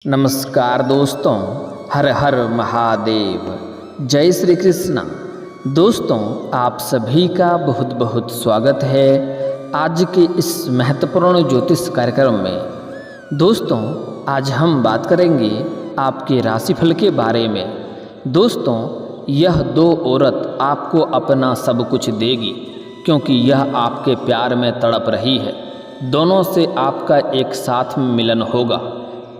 नमस्कार दोस्तों, हर हर महादेव, जय श्री कृष्णा। दोस्तों, आप सभी का बहुत बहुत स्वागत है आज के इस महत्वपूर्ण ज्योतिष कार्यक्रम में। दोस्तों, आज हम बात करेंगे आपके राशिफल के बारे में। दोस्तों, यह दो औरत आपको अपना सब कुछ देगी क्योंकि यह आपके प्यार में तड़प रही है। दोनों से आपका एक साथ में मिलन होगा।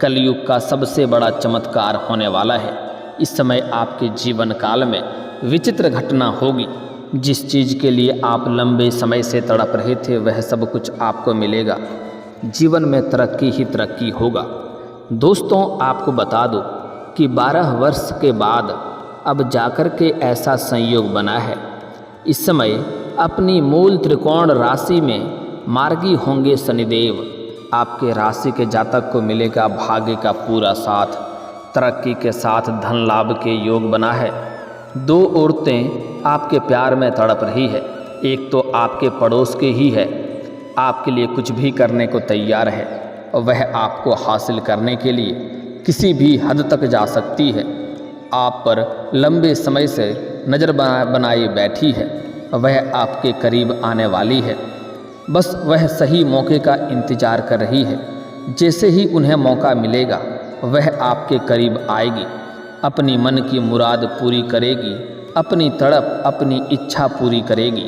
कलयुग का सबसे बड़ा चमत्कार होने वाला है। इस समय आपके जीवन काल में विचित्र घटना होगी। जिस चीज़ के लिए आप लंबे समय से तड़प रहे थे वह सब कुछ आपको मिलेगा। जीवन में तरक्की ही तरक्की होगा। दोस्तों, आपको बता दो कि 12 वर्ष के बाद अब जाकर के ऐसा संयोग बना है। इस समय अपनी मूल त्रिकोण राशि में मार्गी होंगे शनिदेव। आपके राशि के जातक को मिलेगा भाग्य का पूरा साथ। तरक्की के साथ धन लाभ के योग बना है। दो औरतें आपके प्यार में तड़प रही है। एक तो आपके पड़ोस के ही है, आपके लिए कुछ भी करने को तैयार है और वह आपको हासिल करने के लिए किसी भी हद तक जा सकती है। आप पर लंबे समय से नज़र बनाए बैठी है। वह आपके करीब आने वाली है। बस वह सही मौके का इंतज़ार कर रही है। जैसे ही उन्हें मौका मिलेगा वह आपके करीब आएगी, अपनी मन की मुराद पूरी करेगी, अपनी तड़प अपनी इच्छा पूरी करेगी।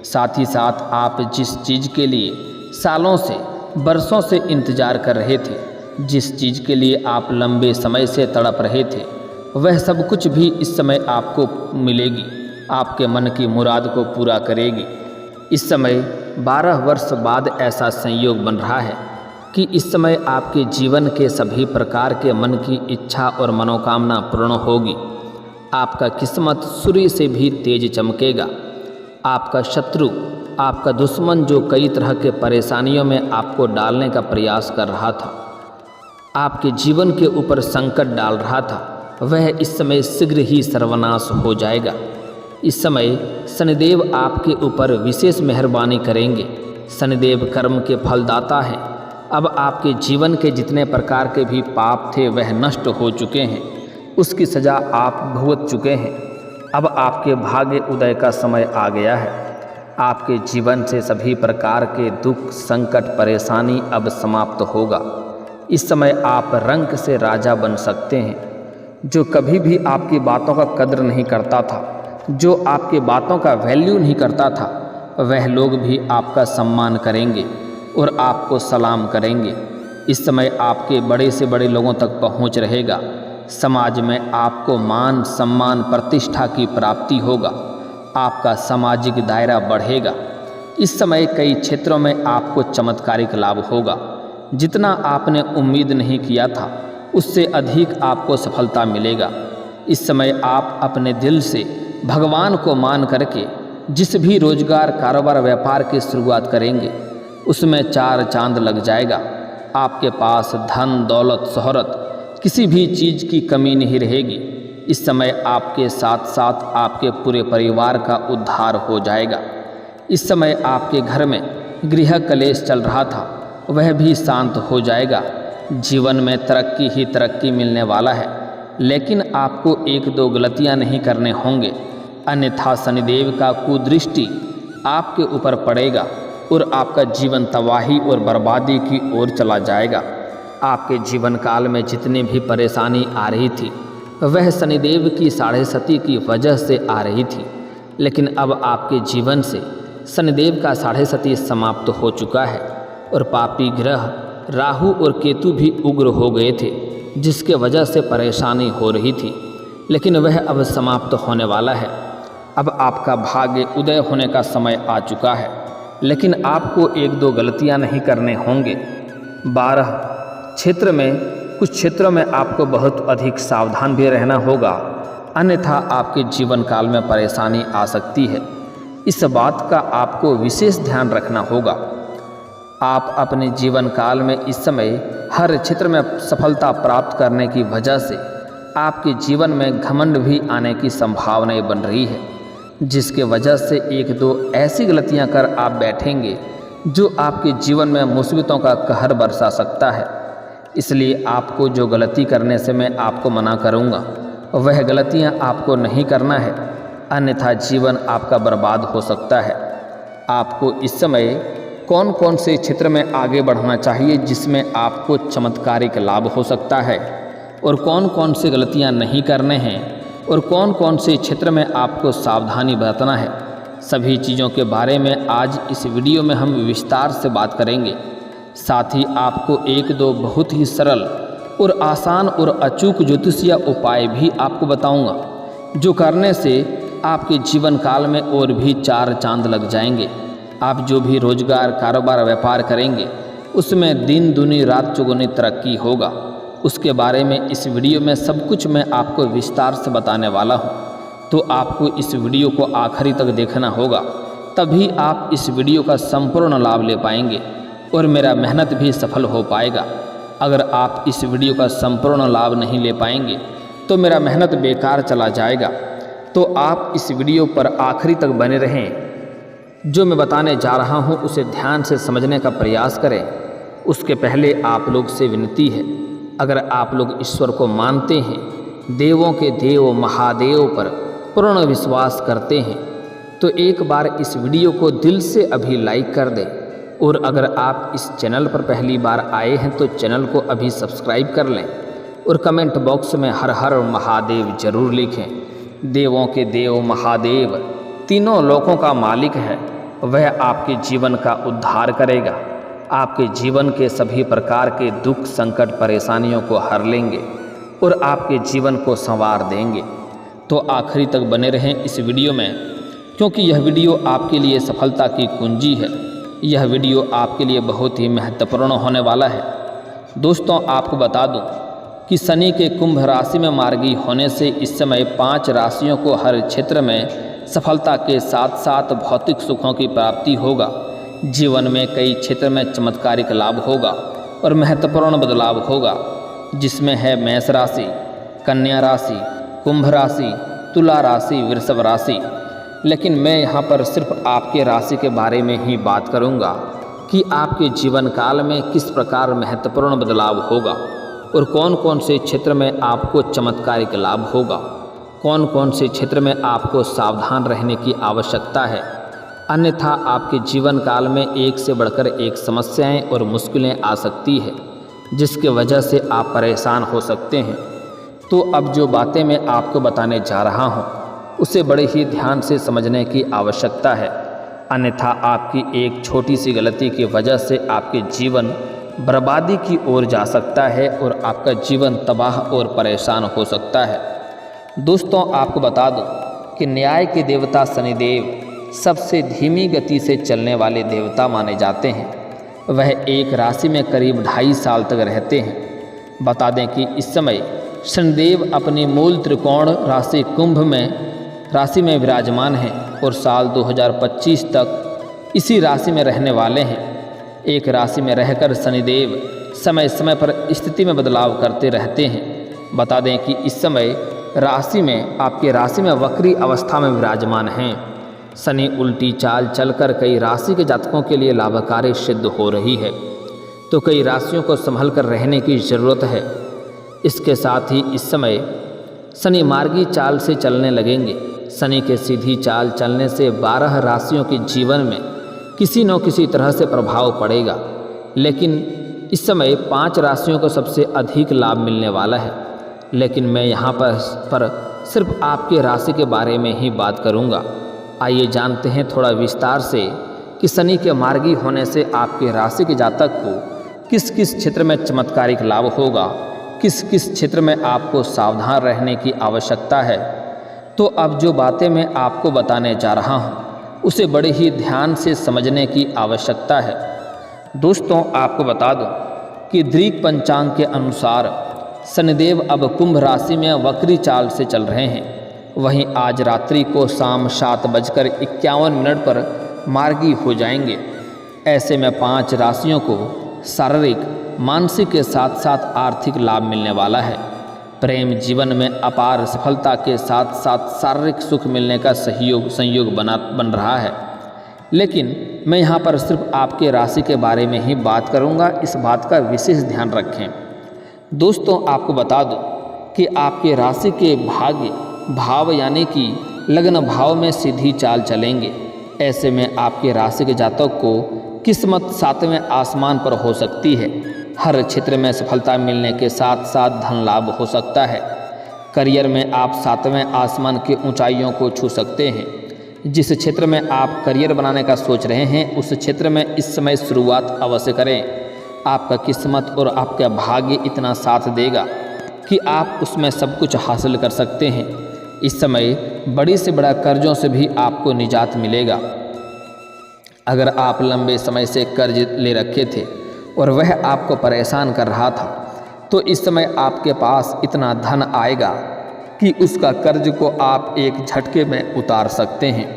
साथ ही साथ आप जिस चीज़ के लिए सालों से बरसों से इंतज़ार कर रहे थे, जिस चीज़ के लिए आप लंबे समय से तड़प रहे थे, वह सब कुछ भी इस समय आपको मिलेगी। आपके मन की मुराद को पूरा करेगी। इस समय 12 वर्ष बाद ऐसा संयोग बन रहा है कि इस समय आपके जीवन के सभी प्रकार के मन की इच्छा और मनोकामना पूर्ण होगी। आपका किस्मत सूर्य से भी तेज चमकेगा। आपका शत्रु, आपका दुश्मन जो कई तरह के परेशानियों में आपको डालने का प्रयास कर रहा था, आपके जीवन के ऊपर संकट डाल रहा था, वह इस समय शीघ्र ही सर्वनाश हो जाएगा। इस समय शनिदेव आपके ऊपर विशेष मेहरबानी करेंगे। शनिदेव कर्म के फलदाता हैं। अब आपके जीवन के जितने प्रकार के भी पाप थे वह नष्ट हो चुके हैं। उसकी सज़ा आप भुगत चुके हैं। अब आपके भाग्य उदय का समय आ गया है। आपके जीवन से सभी प्रकार के दुख, संकट, परेशानी अब समाप्त होगा। इस समय आप रंक से राजा बन सकते हैं। जो कभी भी आपकी बातों का कद्र नहीं करता था, जो आपकी बातों का वैल्यू नहीं करता था, वह लोग भी आपका सम्मान करेंगे और आपको सलाम करेंगे। इस समय आपके बड़े से बड़े लोगों तक पहुंच रहेगा। समाज में आपको मान सम्मान प्रतिष्ठा की प्राप्ति होगा। आपका सामाजिक दायरा बढ़ेगा। इस समय कई क्षेत्रों में आपको चमत्कारिक लाभ होगा। जितना आपने उम्मीद नहीं किया था उससे अधिक आपको सफलता मिलेगा। इस समय आप अपने दिल से भगवान को मान करके जिस भी रोजगार, कारोबार, व्यापार की शुरुआत करेंगे उसमें 4 चांद लग जाएगा। आपके पास धन, दौलत, शोहरत, किसी भी चीज़ की कमी नहीं रहेगी। इस समय आपके साथ साथ आपके पूरे परिवार का उद्धार हो जाएगा। इस समय आपके घर में गृह कलेश चल रहा था वह भी शांत हो जाएगा। जीवन में तरक्की ही तरक्की मिलने वाला है। लेकिन आपको 1-2 गलतियां नहीं करने होंगे, अन्यथा शनिदेव का कुदृष्टि आपके ऊपर पड़ेगा और आपका जीवन तबाही और बर्बादी की ओर चला जाएगा। आपके जीवन काल में जितनी भी परेशानी आ रही थी वह शनिदेव की 6.5 की वजह से आ रही थी। लेकिन अब आपके जीवन से शनिदेव का 6.5 समाप्त हो चुका है और पापी ग्रह राहु और केतु भी उग्र हो गए थे, जिसके वजह से परेशानी हो रही थी। लेकिन वह अब समाप्त होने वाला है। अब आपका भाग्य उदय होने का समय आ चुका है। लेकिन आपको 1-2 गलतियां नहीं करने होंगे। 12 क्षेत्र में कुछ क्षेत्रों में आपको बहुत अधिक सावधान भी रहना होगा, अन्यथा आपके जीवन काल में परेशानी आ सकती है। इस बात का आपको विशेष ध्यान रखना होगा। आप अपने जीवन काल में इस समय हर क्षेत्र में सफलता प्राप्त करने की वजह से आपके जीवन में घमंड भी आने की संभावनाएं बन रही है, जिसके वजह से 1-2 ऐसी गलतियां कर आप बैठेंगे जो आपके जीवन में मुसीबतों का कहर बरसा सकता है। इसलिए आपको जो गलती करने से मैं आपको मना करूँगा वह गलतियाँ आपको नहीं करना है, अन्यथा जीवन आपका बर्बाद हो सकता है। आपको इस समय कौन कौन से क्षेत्र में आगे बढ़ना चाहिए जिसमें आपको चमत्कारिक लाभ हो सकता है, और कौन कौन से गलतियां नहीं करने हैं, और कौन कौन से क्षेत्र में आपको सावधानी बरतना है, सभी चीज़ों के बारे में आज इस वीडियो में हम विस्तार से बात करेंगे। साथ ही आपको एक दो बहुत ही सरल और आसान और अचूक ज्योतिषीय उपाय भी आपको बताऊंगा, जो करने से आपके जीवन काल में और भी 4 चांद लग जाएंगे। आप जो भी रोजगार, कारोबार, व्यापार करेंगे उसमें दिन दूनी रात चौगुनी तरक्की होगा। उसके बारे में इस वीडियो में सब कुछ मैं आपको विस्तार से बताने वाला हूँ, तो आपको इस वीडियो को आखिरी तक देखना होगा, तभी आप इस वीडियो का संपूर्ण लाभ ले पाएंगे और मेरा मेहनत भी सफल हो पाएगा। अगर आप इस वीडियो का संपूर्ण लाभ नहीं ले पाएंगे तो मेरा मेहनत बेकार चला जाएगा। तो आप इस वीडियो पर आखिरी तक बने रहें। जो मैं बताने जा रहा हूँ उसे ध्यान से समझने का प्रयास करें। उसके पहले आप लोग से विनती है, अगर आप लोग ईश्वर को मानते हैं, देवों के देव महादेव पर पूर्ण विश्वास करते हैं, तो एक बार इस वीडियो को दिल से अभी लाइक कर दें। और अगर आप इस चैनल पर पहली बार आए हैं तो चैनल को अभी सब्सक्राइब कर लें और कमेंट बॉक्स में हर हर महादेव जरूर लिखें। देवों के देव महादेव तीनों लोकों का मालिक है, वह आपके जीवन का उद्धार करेगा, आपके जीवन के सभी प्रकार के दुख, संकट, परेशानियों को हर लेंगे और आपके जीवन को संवार देंगे। तो आखिरी तक बने रहें इस वीडियो में, क्योंकि यह वीडियो आपके लिए सफलता की कुंजी है। यह वीडियो आपके लिए बहुत ही महत्वपूर्ण होने वाला है। दोस्तों, आपको बता दूं कि शनि के कुंभ राशि में मार्गी होने से इस समय 5 राशियों को हर क्षेत्र में सफलता के साथ साथ भौतिक सुखों की प्राप्ति होगा। जीवन में कई क्षेत्र में चमत्कारिक लाभ होगा और महत्वपूर्ण बदलाव होगा, जिसमें है मेष राशि, कन्या राशि, कुंभ राशि, तुला राशि, वृषभ राशि। लेकिन मैं यहाँ पर सिर्फ आपके राशि के बारे में ही बात करूँगा कि आपके जीवन काल में किस प्रकार महत्वपूर्ण बदलाव होगा और कौन कौन से क्षेत्र में आपको चमत्कारिक लाभ होगा, कौन कौन से क्षेत्र में आपको सावधान रहने की आवश्यकता है, अन्यथा आपके जीवन काल में एक से बढ़कर एक समस्याएं और मुश्किलें आ सकती है, जिसके वजह से आप परेशान हो सकते हैं। तो अब जो बातें मैं आपको बताने जा रहा हूँ उसे बड़े ही ध्यान से समझने की आवश्यकता है, अन्यथा आपकी एक छोटी सी गलती की वजह से आपके जीवन बर्बादी की ओर जा सकता है और आपका जीवन तबाह और परेशान हो सकता है। दोस्तों, आपको बता दूं कि न्याय के देवता शनिदेव सबसे धीमी गति से चलने वाले देवता माने जाते हैं। वह एक राशि में करीब 2.5 साल तक रहते हैं। बता दें कि इस समय शनिदेव अपनी मूल त्रिकोण राशि कुंभ राशि में विराजमान हैं और साल 2025 तक इसी राशि में रहने वाले हैं। एक राशि में रहकर शनिदेव समय समय पर स्थिति में बदलाव करते रहते हैं। बता दें कि इस समय आपके राशि में वक्री अवस्था में विराजमान हैं। शनि उल्टी चाल चलकर कई राशि के जातकों के लिए लाभकारी सिद्ध हो रही है, तो कई राशियों को संभल कर रहने की ज़रूरत है। इसके साथ ही इस समय शनि मार्गी चाल से चलने लगेंगे। शनि के सीधी चाल चलने से 12 राशियों के जीवन में किसी न किसी तरह से प्रभाव पड़ेगा, लेकिन इस समय 5 राशियों को सबसे अधिक लाभ मिलने वाला है। लेकिन मैं यहाँ पर सिर्फ आपके राशि के बारे में ही बात करूँगा। आइए जानते हैं थोड़ा विस्तार से कि शनि के मार्गी होने से आपके राशि के जातक को किस किस क्षेत्र में चमत्कारिक लाभ होगा, किस किस क्षेत्र में आपको सावधान रहने की आवश्यकता है। तो अब जो बातें मैं आपको बताने जा रहा हूँ उसे बड़े ही ध्यान से समझने की आवश्यकता है। दोस्तों, आपको बता दूं कि दृक पंचांग के अनुसार शनिदेव अब कुंभ राशि में वक्री चाल से चल रहे हैं। वहीं आज रात्रि को शाम 7:51 पर मार्गी हो जाएंगे। ऐसे में 5 राशियों को शारीरिक, मानसिक के साथ साथ आर्थिक लाभ मिलने वाला है। प्रेम जीवन में अपार सफलता के साथ साथ शारीरिक सुख मिलने का संयोग बन रहा है। लेकिन मैं यहाँ पर सिर्फ आपके राशि के बारे में ही बात करूँगा, इस बात का विशेष ध्यान रखें। दोस्तों आपको बता दूं कि आपके राशि के भाग्य भाव यानी कि लग्न भाव में सीधी चाल चलेंगे। ऐसे में आपके राशि के जातक को किस्मत 7वें आसमान पर हो सकती है। हर क्षेत्र में सफलता मिलने के साथ साथ धन लाभ हो सकता है। करियर में आप 7वें आसमान की ऊंचाइयों को छू सकते हैं। जिस क्षेत्र में आप करियर बनाने का सोच रहे हैं उस क्षेत्र में इस समय शुरुआत अवश्य करें। आपका किस्मत और आपका भाग्य इतना साथ देगा कि आप उसमें सब कुछ हासिल कर सकते हैं। इस समय बड़ी से बड़ा कर्जों से भी आपको निजात मिलेगा। अगर आप लंबे समय से कर्ज ले रखे थे और वह आपको परेशान कर रहा था तो इस समय आपके पास इतना धन आएगा कि उसका कर्ज को आप एक झटके में उतार सकते हैं।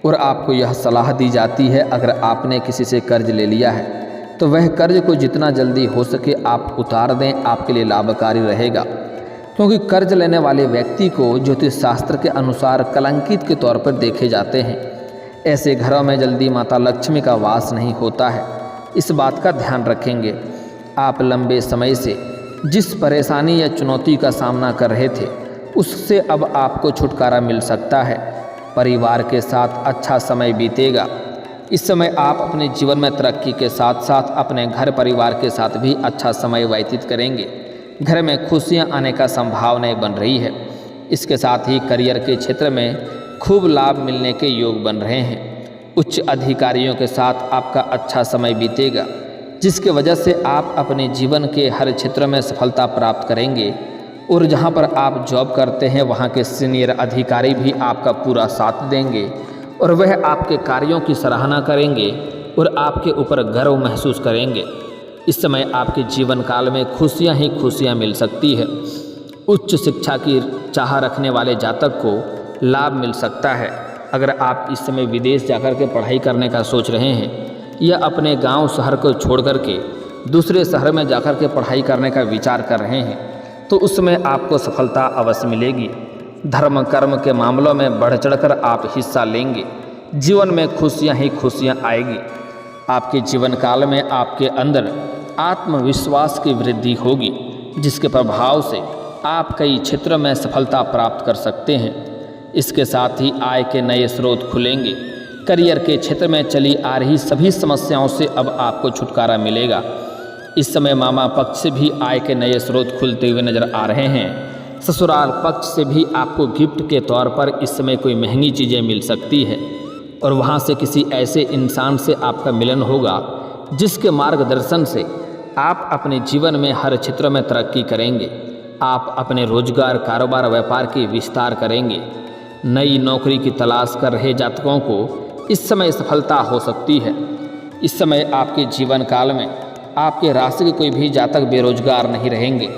और आपको यह सलाह दी जाती है, अगर आपने किसी से कर्ज ले लिया है तो वह कर्ज को जितना जल्दी हो सके आप उतार दें, आपके लिए लाभकारी रहेगा। क्योंकि कर्ज लेने वाले व्यक्ति को ज्योतिष शास्त्र के अनुसार कलंकित के तौर पर देखे जाते हैं। ऐसे घरों में जल्दी माता लक्ष्मी का वास नहीं होता है। इस बात का ध्यान रखेंगे। आप लंबे समय से जिस परेशानी या चुनौती का सामना कर रहे थे उससे अब आपको छुटकारा मिल सकता है। परिवार के साथ अच्छा समय बीतेगा। इस समय आप अपने जीवन में तरक्की के साथ साथ अपने घर परिवार के साथ भी अच्छा समय व्यतीत करेंगे। घर में खुशियां आने का संभावनाएं बन रही है। इसके साथ ही करियर के क्षेत्र में खूब लाभ मिलने के योग बन रहे हैं। उच्च अधिकारियों के साथ आपका अच्छा समय बीतेगा, जिसके वजह से आप अपने जीवन के हर क्षेत्र में सफलता प्राप्त करेंगे। और जहां पर आप जॉब करते हैं वहां के सीनियर अधिकारी भी आपका पूरा साथ देंगे और वह आपके कार्यों की सराहना करेंगे और आपके ऊपर गर्व महसूस करेंगे। इस समय आपके जीवन काल में खुशियां ही खुशियां मिल सकती है। उच्च शिक्षा की चाह रखने वाले जातक को लाभ मिल सकता है। अगर आप इस समय विदेश जाकर के पढ़ाई करने का सोच रहे हैं या अपने गांव शहर को छोड़ करके दूसरे शहर में जाकर के पढ़ाई करने का विचार कर रहे हैं तो उसमें आपको सफलता अवश्य मिलेगी। धर्म कर्म के मामलों में बढ़ चढ़कर आप हिस्सा लेंगे। जीवन में खुशियां ही खुशियां आएगी। आपके जीवन काल में आपके अंदर आत्मविश्वास की वृद्धि होगी, जिसके प्रभाव से आप कई क्षेत्रों में सफलता प्राप्त कर सकते हैं। इसके साथ ही आय के नए स्रोत खुलेंगे। करियर के क्षेत्र में चली आ रही सभी समस्याओं से अब आपको छुटकारा मिलेगा। इस समय मामा पक्ष से भी आय के नए स्रोत खुलते हुए नजर आ रहे हैं। ससुराल पक्ष से भी आपको गिफ्ट के तौर पर इस समय कोई महंगी चीज़ें मिल सकती है और वहां से किसी ऐसे इंसान से आपका मिलन होगा जिसके मार्गदर्शन से आप अपने जीवन में हर क्षेत्र में तरक्की करेंगे। आप अपने रोजगार, कारोबार, व्यापार की विस्तार करेंगे। नई नौकरी की तलाश कर रहे जातकों को इस समय सफलता हो सकती है। इस समय आपके जीवन काल में आपके राशि के कोई भी जातक बेरोजगार नहीं रहेंगे।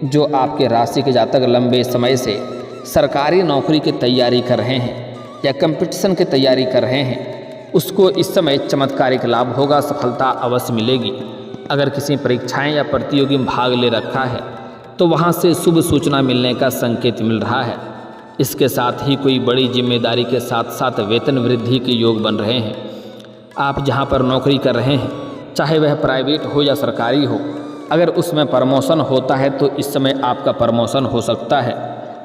जो आपके राशि के जातक लंबे समय से सरकारी नौकरी की तैयारी कर रहे हैं या कंपटीशन की तैयारी कर रहे हैं उसको इस समय चमत्कारिक लाभ होगा, सफलता अवश्य मिलेगी। अगर किसी परीक्षाएं या प्रतियोगी में भाग ले रखा है तो वहां से शुभ सूचना मिलने का संकेत मिल रहा है। इसके साथ ही कोई बड़ी जिम्मेदारी के साथ साथ वेतन वृद्धि के योग बन रहे हैं। आप जहां पर नौकरी कर रहे हैं, चाहे वह प्राइवेट हो या सरकारी हो, अगर उसमें प्रमोशन होता है तो इस समय आपका प्रमोशन हो सकता है।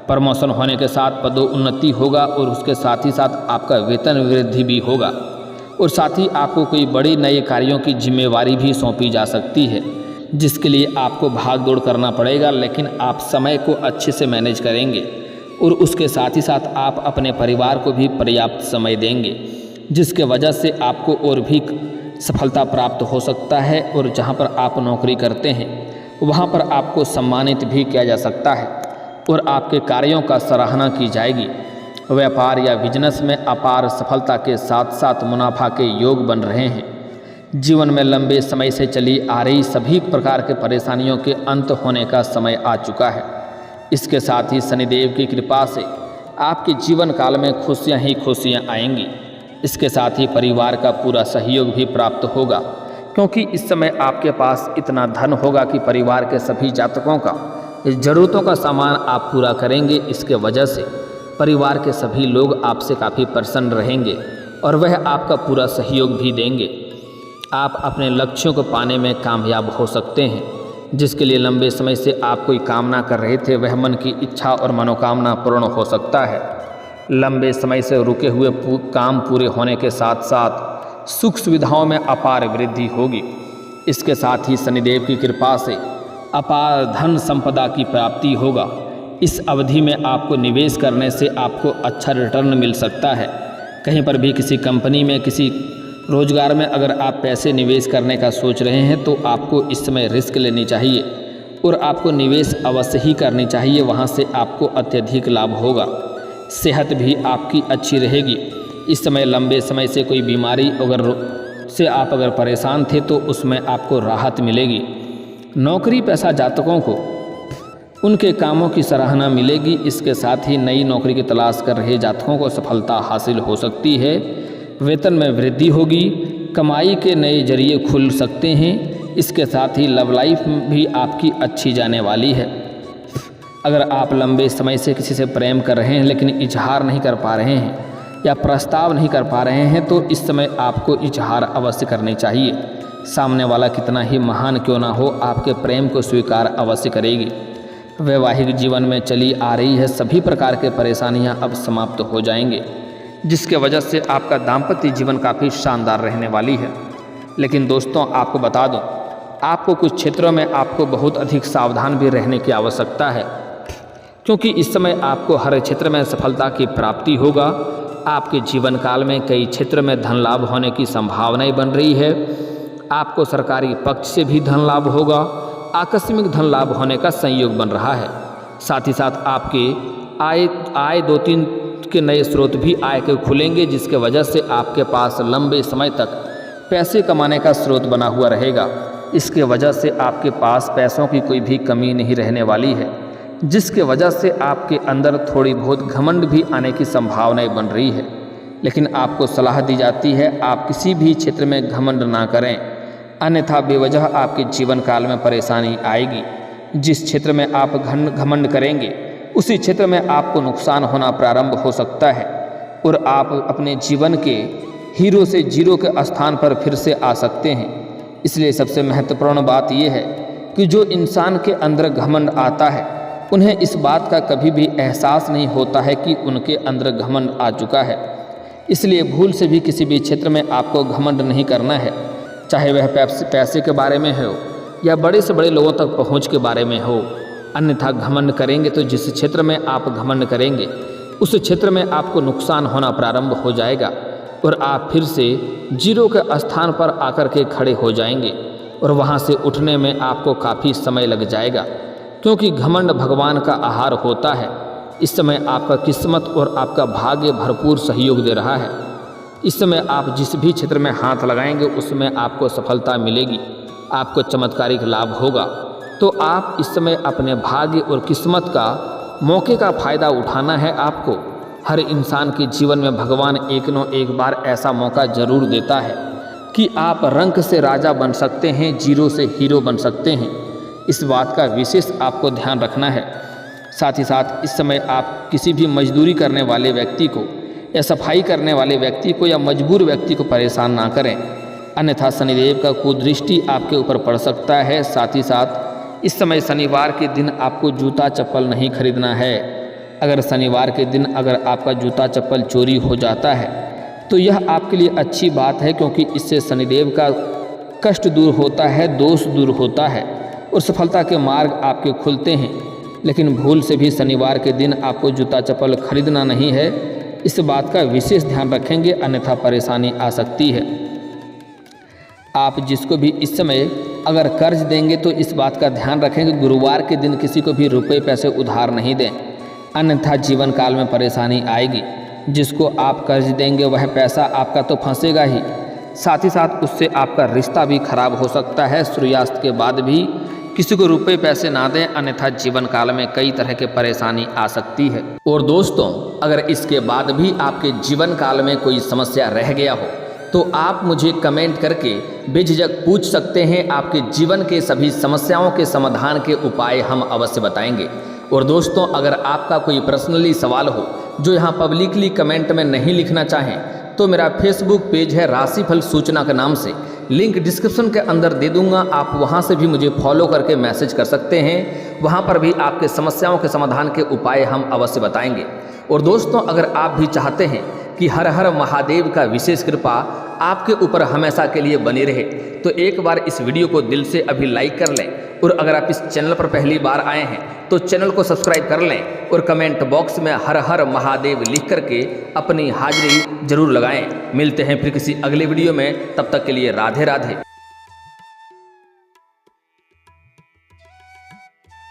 प्रमोशन होने के साथ पदोन्नति होगा और उसके साथ ही साथ आपका वेतन वृद्धि भी होगा और साथ ही आपको कोई बड़ी नए कार्यों की जिम्मेवारी भी सौंपी जा सकती है, जिसके लिए आपको भाग दौड़ करना पड़ेगा। लेकिन आप समय को अच्छे से मैनेज करेंगे और उसके साथ ही साथ आप अपने परिवार को भी पर्याप्त समय देंगे, जिसके वजह से आपको और भी सफलता प्राप्त हो सकता है। और जहां पर आप नौकरी करते हैं वहां पर आपको सम्मानित भी किया जा सकता है और आपके कार्यों का सराहना की जाएगी। व्यापार या बिजनेस में अपार सफलता के साथ साथ मुनाफा के योग बन रहे हैं। जीवन में लंबे समय से चली आ रही सभी प्रकार के परेशानियों के अंत होने का समय आ चुका है। इसके साथ ही शनिदेव की कृपा से आपके जीवन काल में खुशियां ही खुशियां आएंगी। इसके साथ ही परिवार का पूरा सहयोग भी प्राप्त होगा, क्योंकि इस समय आपके पास इतना धन होगा कि परिवार के सभी जातकों का ज़रूरतों का सामान आप पूरा करेंगे। इसके वजह से परिवार के सभी लोग आपसे काफ़ी प्रसन्न रहेंगे और वह आपका पूरा सहयोग भी देंगे। आप अपने लक्ष्यों को पाने में कामयाब हो सकते हैं। जिसके लिए लंबे समय से आप कोई कामना कर रहे थे, वह मन की इच्छा और मनोकामना पूर्ण हो सकता है। लंबे समय से रुके हुए काम पूरे होने के साथ साथ सुख सुविधाओं में अपार वृद्धि होगी। इसके साथ ही शनिदेव की कृपा से अपार धन संपदा की प्राप्ति होगा। इस अवधि में आपको निवेश करने से आपको अच्छा रिटर्न मिल सकता है। कहीं पर भी किसी कंपनी में, किसी रोजगार में अगर आप पैसे निवेश करने का सोच रहे हैं तो आपको इस समय रिस्क लेनी चाहिए और आपको निवेश अवश्य ही करनी चाहिए। वहाँ से आपको अत्यधिक लाभ होगा। सेहत भी आपकी अच्छी रहेगी। इस समय लंबे समय से कोई बीमारी से आप अगर परेशान थे तो उसमें आपको राहत मिलेगी। नौकरी पेशा जातकों को उनके कामों की सराहना मिलेगी। इसके साथ ही नई नौकरी की तलाश कर रहे जातकों को सफलता हासिल हो सकती है। वेतन में वृद्धि होगी। कमाई के नए जरिए खुल सकते हैं। इसके साथ ही लव लाइफ भी आपकी अच्छी जाने वाली है। अगर आप लंबे समय से किसी से प्रेम कर रहे हैं लेकिन इजहार नहीं कर पा रहे हैं या प्रस्ताव नहीं कर पा रहे हैं तो इस समय आपको इजहार अवश्य करनी चाहिए। सामने वाला कितना ही महान क्यों ना हो, आपके प्रेम को स्वीकार अवश्य करेगी। वैवाहिक जीवन में चली आ रही है सभी प्रकार के परेशानियां अब समाप्त हो जाएंगे, जिसके वजह से आपका दाम्पत्य जीवन काफ़ी शानदार रहने वाली है। लेकिन दोस्तों, आपको बता दूं, आपको कुछ क्षेत्रों में आपको बहुत अधिक सावधान भी रहने की आवश्यकता है, क्योंकि इस समय आपको हर क्षेत्र में सफलता की प्राप्ति होगा। आपके जीवन काल में कई क्षेत्र में धन लाभ होने की संभावनाएं बन रही है। आपको सरकारी पक्ष से भी धन लाभ होगा। आकस्मिक धन लाभ होने का संयोग बन रहा है। साथ ही साथ आपके आय 2-3 के नए स्रोत भी आय के खुलेंगे, जिसके वजह से आपके पास लंबे समय तक पैसे कमाने का स्रोत बना हुआ रहेगा। इसके वजह से आपके पास पैसों की कोई भी कमी नहीं रहने वाली है, जिसके वजह से आपके अंदर थोड़ी बहुत घमंड भी आने की संभावनाएं बन रही है। लेकिन आपको सलाह दी जाती है आप किसी भी क्षेत्र में घमंड ना करें, अन्यथा बेवजह आपके जीवन काल में परेशानी आएगी। जिस क्षेत्र में आप घमंड करेंगे उसी क्षेत्र में आपको नुकसान होना प्रारंभ हो सकता है और आप अपने जीवन के हीरो से जीरो के स्थान पर फिर से आ सकते हैं। इसलिए सबसे महत्वपूर्ण बात यह है कि जो इंसान के अंदर घमंड आता है उन्हें इस बात का कभी भी एहसास नहीं होता है कि उनके अंदर घमंड आ चुका है। इसलिए भूल से भी किसी भी क्षेत्र में आपको घमंड नहीं करना है, चाहे वह पैसे के बारे में हो या बड़े से बड़े लोगों तक पहुंच के बारे में हो। अन्यथा घमंड करेंगे तो जिस क्षेत्र में आप घमंड करेंगे उस क्षेत्र में आपको नुकसान होना प्रारंभ हो जाएगा और आप फिर से जीरो के स्थान पर आकर के खड़े हो जाएंगे और वहां से उठने में आपको काफ़ी समय लग जाएगा, क्योंकि घमंड भगवान का आहार होता है। इस समय आपका किस्मत और आपका भाग्य भरपूर सहयोग दे रहा है। इस समय आप जिस भी क्षेत्र में हाथ लगाएंगे उसमें आपको सफलता मिलेगी, आपको चमत्कारिक लाभ होगा। तो आप इस समय अपने भाग्य और किस्मत का मौके का फ़ायदा उठाना है। आपको हर इंसान के जीवन में भगवान एक न एक बार ऐसा मौका ज़रूर देता है कि आप रंक से राजा बन सकते हैं, जीरो से हीरो बन सकते हैं। इस बात का विशेष आपको ध्यान रखना है। साथ ही साथ इस समय आप किसी भी मजदूरी करने वाले व्यक्ति को या सफाई करने वाले व्यक्ति को या मजबूर व्यक्ति को परेशान ना करें, अन्यथा शनिदेव का कुदृष्टि आपके ऊपर पड़ सकता है। साथ ही साथ इस समय शनिवार के दिन आपको जूता चप्पल नहीं खरीदना है। अगर शनिवार के दिन अगर आपका जूता चप्पल चोरी हो जाता है तो यह आपके लिए अच्छी बात है, क्योंकि इससे शनिदेव का कष्ट दूर होता है, दोष दूर होता है और सफलता के मार्ग आपके खुलते हैं। लेकिन भूल से भी शनिवार के दिन आपको जूता चप्पल खरीदना नहीं है, इस बात का विशेष ध्यान रखेंगे, अन्यथा परेशानी आ सकती है। आप जिसको भी इस समय अगर कर्ज देंगे तो इस बात का ध्यान रखें कि गुरुवार के दिन किसी को भी रुपए पैसे उधार नहीं दें, अन्यथा जीवन काल में परेशानी आएगी। जिसको आप कर्ज देंगे वह पैसा आपका तो फंसेगा ही, साथ ही साथ उससे आपका रिश्ता भी खराब हो सकता है। सूर्यास्त के बाद भी किसी को रुपए पैसे ना दें, अन्यथा जीवन काल में कई तरह के परेशानी आ सकती है। और दोस्तों, अगर इसके बाद भी आपके जीवन काल में कोई समस्या रह गया हो तो आप मुझे कमेंट करके बेझिझक पूछ सकते हैं। आपके जीवन के सभी समस्याओं के समाधान के उपाय हम अवश्य बताएंगे। और दोस्तों, अगर आपका कोई पर्सनली सवाल हो जो यहाँ पब्लिकली कमेंट में नहीं लिखना चाहें तो मेरा फेसबुक पेज है राशिफल सूचना के नाम से, लिंक डिस्क्रिप्शन के अंदर दे दूंगा, आप वहां से भी मुझे फॉलो करके मैसेज कर सकते हैं। वहां पर भी आपके समस्याओं के समाधान के उपाय हम अवश्य बताएंगे। और दोस्तों, अगर आप भी चाहते हैं कि हर हर महादेव का विशेष कृपा आपके ऊपर हमेशा के लिए बनी रहे, तो एक बार इस वीडियो को दिल से अभी लाइक कर लें। और अगर आप इस चैनल पर पहली बार आए हैं तो चैनल को सब्सक्राइब कर लें और कमेंट बॉक्स में हर हर महादेव लिख करके अपनी हाजिरी जरूर लगाएं। मिलते हैं फिर किसी अगले वीडियो में, तब तक के लिए राधे राधे।